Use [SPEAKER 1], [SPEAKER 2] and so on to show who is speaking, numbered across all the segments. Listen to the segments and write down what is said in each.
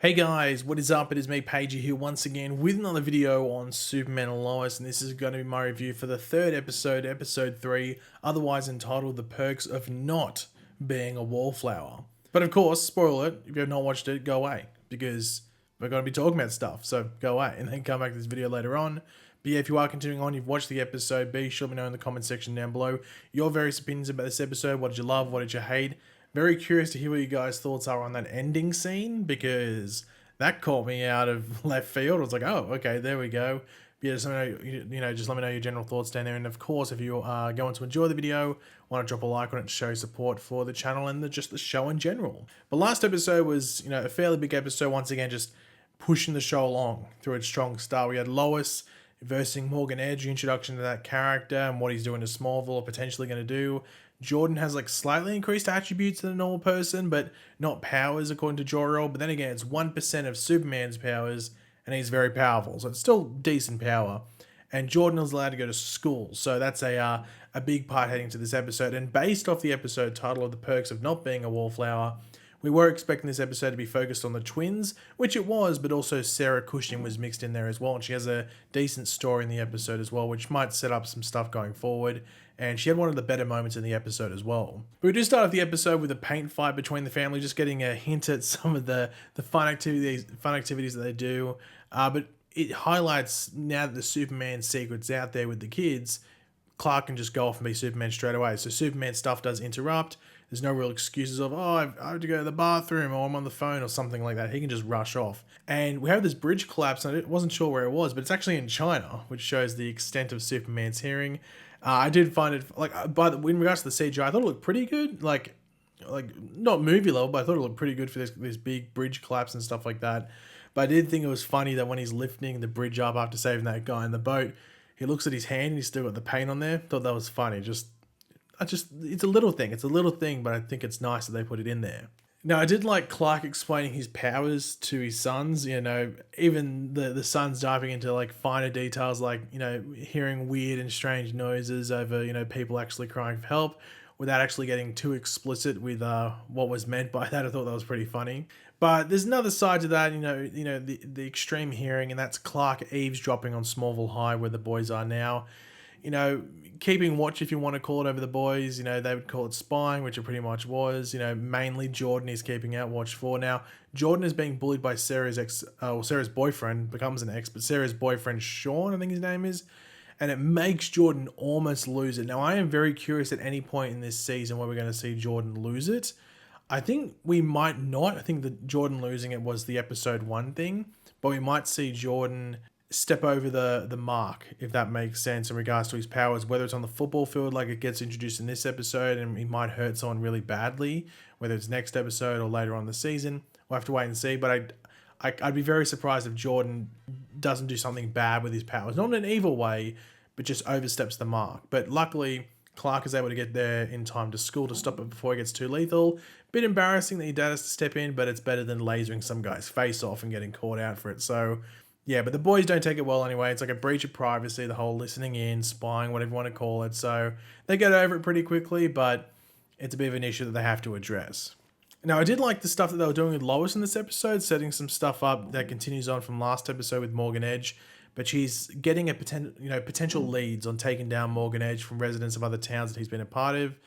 [SPEAKER 1] Hey guys, what is up? It is me, Pagey, here once again with another video on Superman and Lois, and this is going to be my review for the third episode, episode 3, otherwise entitled The Perks of Not Being a Wallflower. But of course, spoiler alert, if you have not watched it, go away, because we're going to be talking about stuff, so go away, and then come back to this video later on. But yeah, if you are continuing on, you've watched the episode, be sure to let me know in the comment section down below your various opinions about this episode. What did you love? What did you hate? Very curious to hear what you guys' thoughts are on that ending scene, because that caught me out of left field. I was like, oh, okay, there we go. But yeah, just let me know, just let me know your general thoughts down there. And of course, if you are going to enjoy the video, want to drop a like on it to show support for the channel and just the show in general. But last episode was, a fairly big episode. Once again, just pushing the show along through its strong start. We had Lois versing Morgan Edge, introduction to that character and what he's doing to Smallville or potentially going to do. Jordan has like slightly increased attributes than a normal person, but not powers according to Jor-El. But then again, it's 1% of Superman's powers, and he's very powerful, so it's still decent power. And Jordan is allowed to go to school, so that's a big part heading to this episode. And based off the episode title of The Perks of Not Being a Wallflower, we were expecting this episode to be focused on the twins, which it was, but also Sarah Cushing was mixed in there as well, and she has a decent story in the episode as well, which might set up some stuff going forward. And she had one of the better moments in the episode as well. But we do start off the episode with a paint fight between the family, just getting a hint at some of the fun activities that they do. But it highlights now that the Superman secret's out there with the kids, Clark can just go off and be Superman straight away. So Superman stuff does interrupt. There's no real excuses of, oh, I have to go to the bathroom or I'm on the phone or something like that. He can just rush off. And we have this bridge collapse, and I wasn't sure where it was, but it's actually in China, which shows the extent of Superman's hearing. I did find it, in regards to the CGI, I thought it looked pretty good. Like not movie level, but I thought it looked pretty good for this big bridge collapse and stuff like that. But I did think it was funny that when he's lifting the bridge up after saving that guy in the boat, he looks at his hand and he's still got the paint on there. Thought that was funny. It's a little thing. It's a little thing, but I think it's nice that they put it in there. Now, I did like Clark explaining his powers to his sons, even the sons diving into like finer details, like, hearing weird and strange noises over, people actually crying for help without actually getting too explicit with what was meant by that. I thought that was pretty funny. But there's another side to that, the extreme hearing, and that's Clark eavesdropping on Smallville High where the boys are now. Keeping watch, if you want to call it, over the boys. They would call it spying, which it pretty much was. Mainly Jordan is keeping out watch for. Now, Jordan is being bullied by Sarah's Sarah's boyfriend, becomes an ex, but Sarah's boyfriend, Sean, I think his name is. And it makes Jordan almost lose it. Now, I am very curious at any point in this season where we're going to see Jordan lose it. I think we might not. I think that Jordan losing it was the episode 1 thing, but we might see Jordan step over the mark, if that makes sense, in regards to his powers, whether it's on the football field like it gets introduced in this episode and he might hurt someone really badly, whether it's next episode or later on in the season. We'll have to wait and see, but I'd be very surprised if Jordan doesn't do something bad with his powers, not in an evil way, but just oversteps the mark. But luckily, Clark is able to get there in time to school to stop it before it gets too lethal. Bit embarrassing that your dad has to step in, but it's better than lasering some guy's face off and getting caught out for it. So yeah, but the boys don't take it well anyway. It's like a breach of privacy, the whole listening in, spying, whatever you want to call it. So they get over it pretty quickly, but it's a bit of an issue that they have to address. Now, I did like the stuff that they were doing with Lois in this episode, setting some stuff up that continues on from last episode with Morgan Edge. But she's getting potential leads on taking down Morgan Edge from residents of other towns that he's been a part of.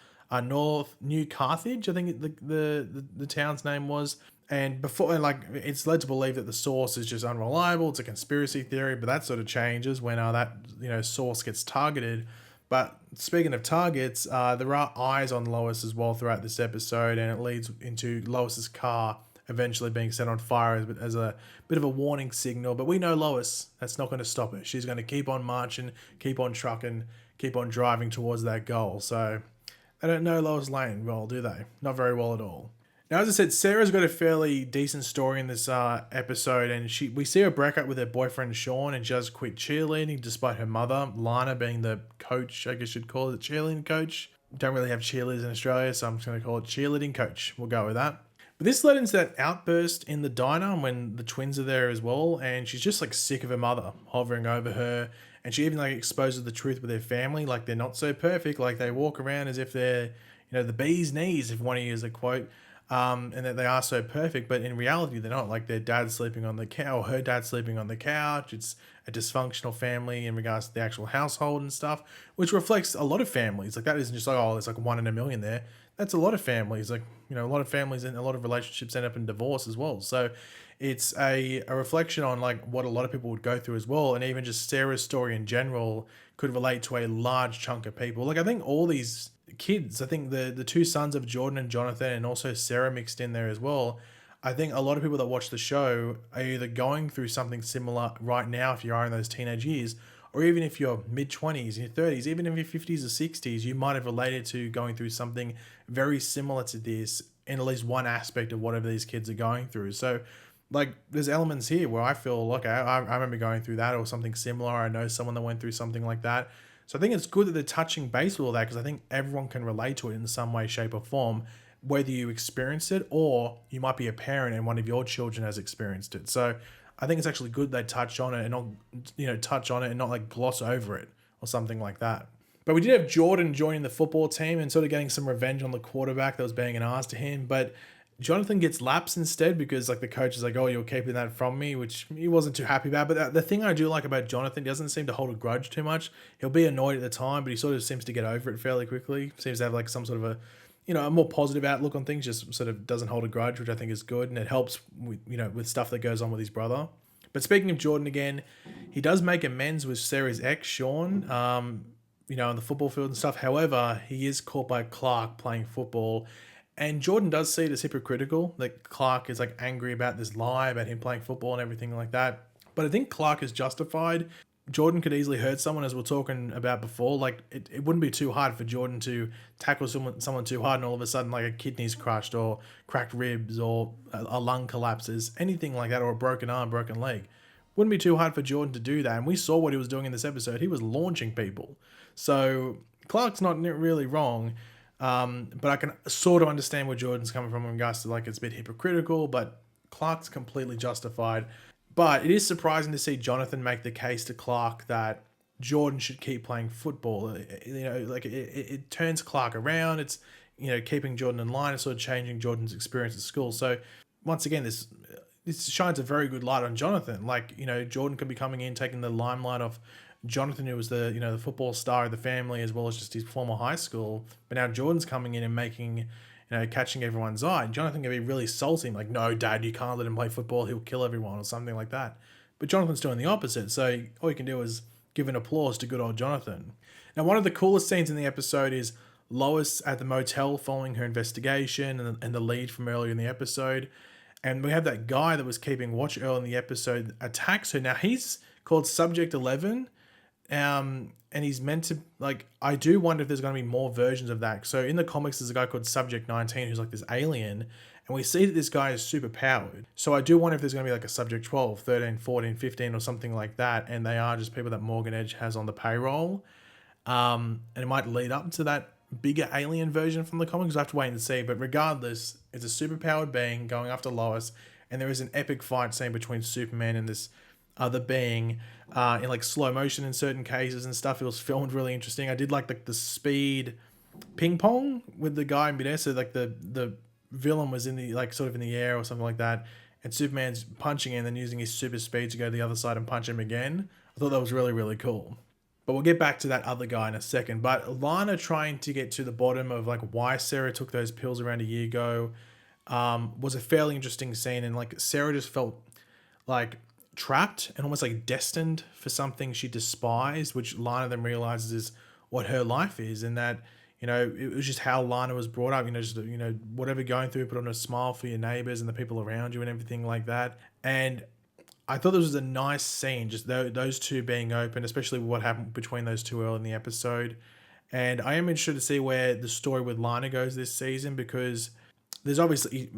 [SPEAKER 1] New Carthage, I think the town's name was. And before, it's led to believe that the source is just unreliable. It's a conspiracy theory, but that sort of changes when that source gets targeted. But speaking of targets, there are eyes on Lois as well throughout this episode, and it leads into Lois's car eventually being set on fire as a bit of a warning signal. But we know Lois, that's not going to stop her. She's going to keep on marching, keep on trucking, keep on driving towards that goal. So they don't know Lois Lane well, do they? Not very well at all. Now, as I said, Sarah's got a fairly decent story in this episode, and we see her break up with her boyfriend Sean, and she does quit cheerleading despite her mother, Lana, being the coach, I guess you'd call it, the cheerleading coach. Don't really have cheerleaders in Australia, so I'm just going to call it cheerleading coach. We'll go with that. But this led into that outburst in the diner when the twins are there as well, and she's just sick of her mother hovering over her, and she even exposes the truth with their family, they're not so perfect, they walk around as if they're, the bee's knees, if you want to use a quote. and that they are so perfect, but in reality they're not. Like their dad's sleeping on the couch, or her dad's sleeping on the couch. It's a dysfunctional family in regards to the actual household and stuff, which reflects a lot of families. Like that isn't just like, oh, there's like one in a million there. That's a lot of families. Like, you know, a lot of families and a lot of relationships end up in divorce as well. So it's a reflection on like what a lot of people would go through as well. And even just Sarah's story in general could relate to a large chunk of people. Like I think all these kids, I think the two sons of Jordan and Jonathan, and also Sarah mixed in there as well. I think a lot of people that watch the show are either going through something similar right now if you are in those teenage years, or even if you're mid-20s, your 30s, even in your 50s or 60s, you might have related to going through something very similar to this in at least one aspect of whatever these kids are going through. So like there's elements here where I feel like I remember going through that or something similar. I know someone that went through something like that. So I think it's good that they're touching base with all that, because I think everyone can relate to it in some way, shape, or form, whether you experience it or you might be a parent and one of your children has experienced it. So I think it's actually good they touch on it and not, you know, touch on it and not like gloss over it or something like that. But we did have Jordan joining the football team and sort of getting some revenge on the quarterback that was being an ass to him. But Jonathan gets laps instead because like the coach is like, oh, you're keeping that from me, which he wasn't too happy about. But the thing I do like about Jonathan, he doesn't seem to hold a grudge too much. He'll be annoyed at the time, but he sort of seems to get over it fairly quickly. Seems to have like some sort of a, you know, a more positive outlook on things, just sort of doesn't hold a grudge, which I think is good. And it helps with, you know, with stuff that goes on with his brother. But speaking of Jordan again, he does make amends with Sarah's ex, Sean, you know, on the football field and stuff. However, he is caught by Clark playing football. And Jordan does see it as hypocritical that Clark is like angry about this lie about him playing football and everything like that. But I think Clark is justified. Jordan could easily hurt someone, as we're talking about before. Like it wouldn't be too hard for Jordan to tackle someone too hard and all of a sudden like a kidney's crushed or cracked ribs or a lung collapses, anything like that, or a broken arm, broken leg. Wouldn't be too hard for Jordan to do that. And we saw what he was doing in this episode. He was launching people. So Clark's not really wrong. But I can sort of understand where Jordan's coming from in regards to like it's a bit hypocritical, but Clark's completely justified. But it is surprising to see Jonathan make the case to Clark that Jordan should keep playing football. You know, like it turns Clark around. It's, you know, keeping Jordan in line and sort of changing Jordan's experience at school. So once again, this shines a very good light on Jonathan. Like, you know, Jordan could be coming in, taking the limelight off Jonathan, who was the, you know, the football star of the family, as well as just his former high school. But now Jordan's coming in and making, you know, catching everyone's eye. And Jonathan can be really salty, like, no, Dad, you can't let him play football. He'll kill everyone or something like that. But Jonathan's doing the opposite. So all you can do is give an applause to good old Jonathan. Now, one of the coolest scenes in the episode is Lois at the motel following her investigation and the lead from earlier in the episode. And we have that guy that was keeping watch early in the episode attacks her. Now, he's called Subject 11. And he's meant to, like, I do wonder if there's going to be more versions of that. So in the comics, there's a guy called Subject 19 who's like this alien, and we see that this guy is super powered. So I do wonder if there's going to be like a Subject 12, 13, 14, 15 or something like that, and they are just people that Morgan Edge has on the payroll. And it might lead up to that bigger alien version from the comics. I have to wait and see. But regardless, it's a super powered being going after Lois, and there is an epic fight scene between Superman and this other being in like slow motion in certain cases and stuff. It was filmed really interesting. I did like the speed ping pong with the guy in midair. So like the villain was in the like sort of in the air or something like that, and Superman's punching in and then using his super speed to go to the other side and punch him again. I thought that was really, really cool. But we'll get back to that other guy in a second. But Lana trying to get to the bottom of like why Sarah took those pills around a year ago was a fairly interesting scene. And like Sarah just felt like trapped and almost like destined for something she despised, which Lana then realizes is what her life is. And that, you know, it was just how Lana was brought up, you know, just, you know, whatever going through, put on a smile for your neighbors and the people around you and everything like that. And I thought this was a nice scene, just those two being open, especially what happened between those two early in the episode. And I am interested to see where the story with Lana goes this season, because there's obviously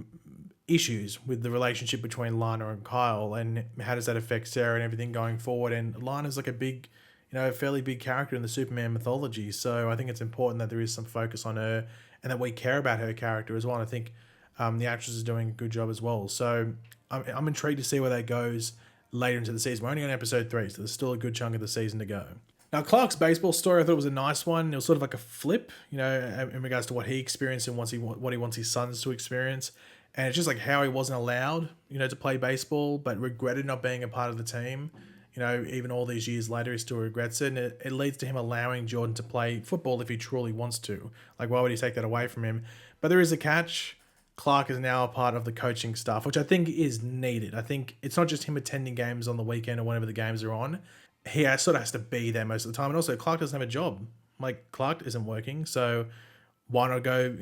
[SPEAKER 1] issues with the relationship between Lana and Kyle, and how does that affect Sarah and everything going forward. And Lana's like a big, you know, a fairly big character in the Superman mythology. So I think it's important that there is some focus on her and that we care about her character as well. And I think the actress is doing a good job as well. So I'm intrigued to see where that goes later into the season. We're only on episode 3, so there's still a good chunk of the season to go. Now, Clark's baseball story, I thought was a nice one. It was sort of like a flip, in regards to what he experienced and what he wants his sons to experience. And it's just like how he wasn't allowed, to play baseball, but regretted not being a part of the team. Even all these years later, he still regrets it. And it leads to him allowing Jordan to play football if he truly wants to. Like, why would he take that away from him? But there is a catch. Clark is now a part of the coaching staff, which I think is needed. I think it's not just him attending games on the weekend or whenever the games are on. He sort of has to be there most of the time. And also, Clark doesn't have a job. Like, Clark isn't working. So why not go,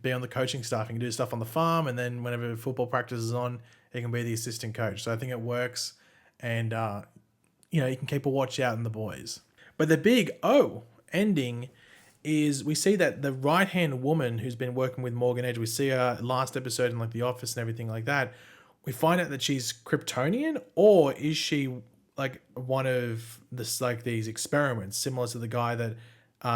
[SPEAKER 1] be on the coaching staff? He can do stuff on the farm. And then whenever football practice is on, he can be the assistant coach. So I think it works. And, you can keep a watch out on the boys. But the big ending is we see that the right-hand woman who's been working with Morgan Edge, we see her last episode in like The Office and everything like that. We find out that she's Kryptonian, or is she like one of this, like these experiments similar to the guy that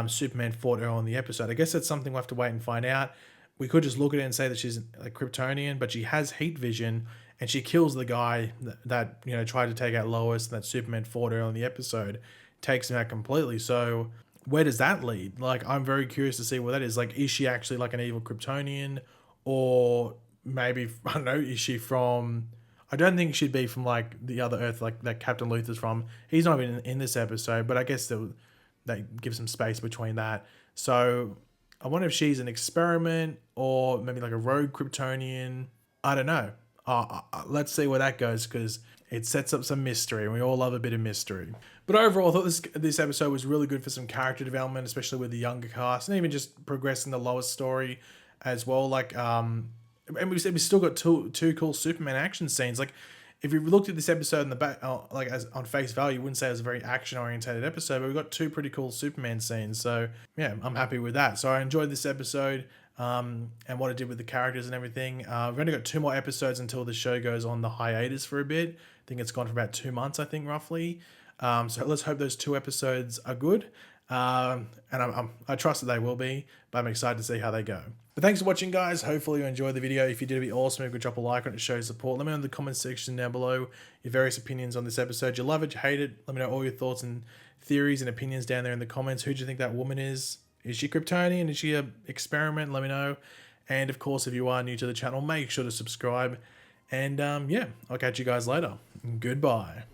[SPEAKER 1] Superman fought earlier in the episode? I guess that's something we'll have to wait and find out. We could just look at it and say that she's a Kryptonian, but she has heat vision and she kills the guy that tried to take out Lois and that Superman fought earlier in the episode, takes him out completely. So where does that lead? Like, I'm very curious to see what that is. Like, is she actually like an evil Kryptonian, or maybe, I don't know, is she from... I don't think she'd be from like the other Earth, like that Captain Luthor's from. He's not even in this episode, but I guess they give some space between that. So I wonder if she's an experiment or maybe like a rogue Kryptonian. I don't know. Let's see where that goes, because it sets up some mystery, and we all love a bit of mystery. But overall, I thought this episode was really good for some character development, especially with the younger cast, and even just progressing the Lois story as well. Like, and we still got two cool Superman action scenes. Like, if you looked at this episode in the back, like as on face value, you wouldn't say it was a very action oriented episode, but we got two pretty cool Superman scenes. So yeah, I'm happy with that. So I enjoyed this episode, and what it did with the characters and everything. We've only got 2 more episodes until the show goes on the hiatus for a bit. I think it's gone for about 2 months, I think, roughly. So let's hope those 2 episodes are good. And I trust that they will be, but I'm excited to see how they go. But thanks for watching, guys. Hopefully you enjoyed the video. If you did, it'd be awesome if you could drop a like on it to show support. Let me know in the comments section down below your various opinions on this episode. You love it, you hate it. Let me know all your thoughts and theories and opinions down there in the comments. Who do you think that woman is? Is she Kryptonian? Is she an experiment? Let me know. And of course, if you are new to the channel, make sure to subscribe. And yeah, I'll catch you guys later. Goodbye.